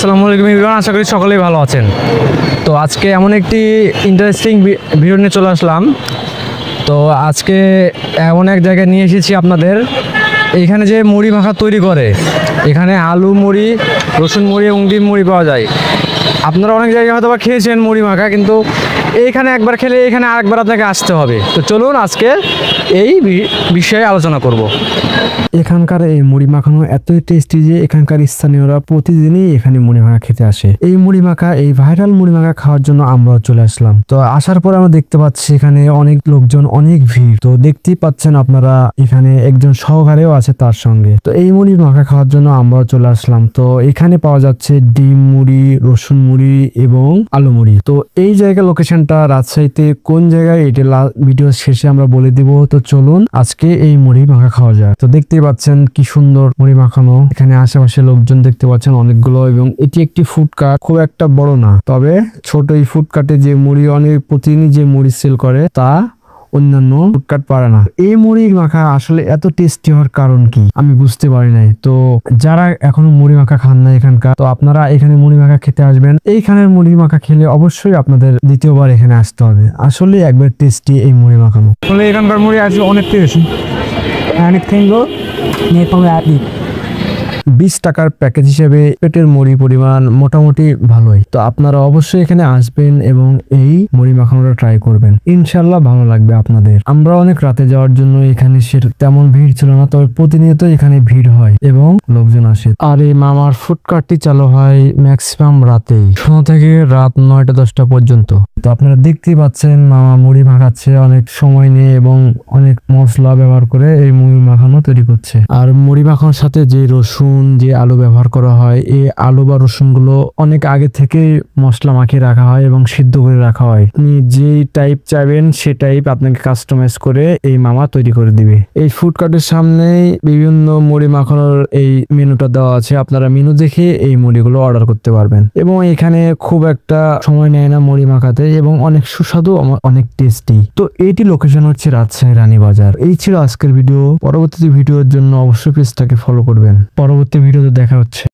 আসসালামু আলাইকুম এভরিওয়ান, আশা করি সকলেই ভালো আছেন। তো আজকে এমন একটি ইন্টারেস্টিং ভিডিও নিয়ে চলে আসলাম। তো আজকে এমন এক জায়গায় নিয়ে এসেছি আপনাদের। এইখানে যে মুড়ি মাখা তৈরি করে, এখানে আলু মুড়ি, রসুন মুড়ি এবং ডিম মুড়ি পাওয়া যায়। আপনারা অনেক জায়গায় হয়তো বা খেয়েছেন মুড়ি মাখা, কিন্তু এইখানে একবার খেলে এখানে আরেকবার আপনাকে আসতে হবে। তো চলুন আজকে এই বিষয়ে আলোচনা করব। এখানকার এই মুড়ি মাখানো এতই টেস্টি যে এখানকার স্থানীয়রা প্রতিদিনই এখানে মুড়ি মাখা খেতে আসে। এই মুড়ি মাখা, এই ভাইরাল মুড়ি মাখা খাওয়ার জন্য আমরাও চলে আসলাম। তো আসার পর আমরা দেখতে পাচ্ছি এখানে অনেক লোকজন, অনেক ভিড়। তো দেখতেই পাচ্ছেন আপনারা, এখানে একজন সহকারীও আছে তার সঙ্গে। তো এই মুড়ি মাখা খাওয়ার জন্য আমরাও চলে আসলাম। তো এখানে পাওয়া যাচ্ছে ডিম মুড়ি, রসুন মুড়ি এবং আলু মুড়ি। তো এই জায়গা লোকেশনটা রাজশাহীতে কোন জায়গায়, এটা ভিডিও শেষে আমরা বলে দিব। তো চলুন আজকে এই মুড়ি মাখা খাওয়া যায়। তো দেখতেই পাচ্ছেন কি সুন্দর মুড়ি মাখানো। এখানে আশেপাশে লোকজন দেখতে পাচ্ছেন অনেকগুলো, এবং এটি একটি ফুডকার্ট, খুব একটা বড় না, তবে ছোট। এই ফুডকার্টে যে মুড়ি অনেক প্রতিদিনই যে মুড়ি সেল করে তা অন্যান্য ফুডকার্ট পারে না। এই মুড়ি মাখা আসলে এত টেস্টি হওয়ার কারণ কি আমি বুঝতে পারি নাই। তো যারা এখনো মুড়ি মাখা খান না এখানকার, তো আপনারা এখানে মুড়ি মাখা খেতে আসবেন। এইখানের মুড়ি মাখা খেলে অবশ্যই আপনাদের দ্বিতীয়বার এখানে আসতে হবে। আসলে একবার টেস্টি এই মুড়ি মাখানো। আসলে এখানকার মুড়ি আসলে অনেক টেস্টি, অনেক সুন্দর। 20 টাকার প্যাকেজ হিসেবে পেটের মুড়ি পরিমাণ মোটামুটি ভালোই। তো আপনারা অবশ্যই এখানে আসবেন এবং এই মুড়ি মাখানোটা ট্রাই করবেন, ইনশাল্লাহ ভালো লাগবে আপনাদের। আমরা অনেক রাতে যাওয়ার জন্য এখানে তেমন ভিড় ছিল না, তবে প্রতিনিয়ত এখানে ভিড় হয় এবং লোকজন আসে। আর এই মামার ফুডকার্টটি চালু হয় ম্যাক্সিমাম রাতেই, 6 থেকে রাত 9টা-10টা পর্যন্ত। তো আপনারা দেখতেই পাচ্ছেন মামা মুড়ি মাখাচ্ছে অনেক সময় নিয়ে এবং অনেক মশলা ব্যবহার করে এই মুড়ি মাখানো তৈরি করছে। আর মুড়ি মাখানোর সাথে যে রসুন, যে আলু ব্যবহার করা হয়, এই আলু বা রসুন গুলো অনেক আগে থেকে মশলা মাখিয়ে রাখা হয় এবং সিদ্ধ করে রাখা হয়। আপনি যে টাইপ চাইবেন সে টাইপ আপনাকে কাস্টমাইজ করে এই মামা তৈরি করে দিবে। এই ফুডকার্টের সামনেই বিভিন্ন মুড়ি মাখানোর এই মেনুটা দেওয়া আছে, আপনারা মেনু দেখে এই মুড়িগুলো অর্ডার করতে পারবেন। এবং এখানে খুব একটা সময় নেয় না মুড়ি মাখাতে, এবং অনেক সুস্বাদু, অনেক টেস্টি। তো এইটি লোকেশন হচ্ছে রাজশাহী রানীবাজার। এই ছিল আজকের ভিডিও। পরবর্তী ভিডিওর জন্য অবশ্যই পেজটাকে ফলো করবেন। পরবর্তী ভিডিওতে দেখা হচ্ছে।